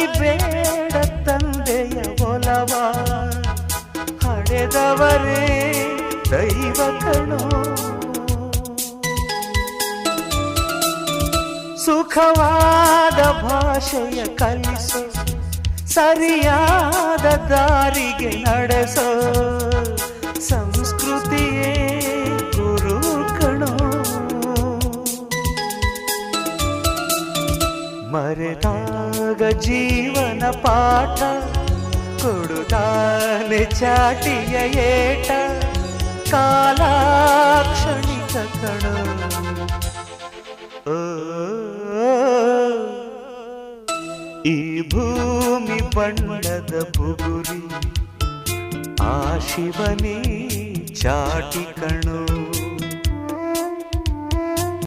ಮರಿಬೇಡ ತಂದೆಯ ಒಲವ, ಹಡೆದವರೇ ದೈವ ಕಣೋ. ಸುಖವಾದ ಭಾಷೆಯ ಕಲಿಸೋ, ಸರಿಯಾದ ದಾರಿಗೆ ನಡೆಸೋ, ಸಂಸ್ಕೃತಿಯೇ ಗುರು ಕಣೋ. ಮರೆತಾಗ ಜೀವನ ಪಾಠ ಕೊಡುತ್ತಾನೆ ಚಾಟಿಯ ಏಟ, ಕಾಲಾಕ್ಷಣಿಕ ಕಣೋ. ಈ ಭೂಮಿ ಬಣ್ಣದ ಬುಗುರಿ, ಆ ಶಿವನೇ ಚಾಟಿ ಕಣೋ.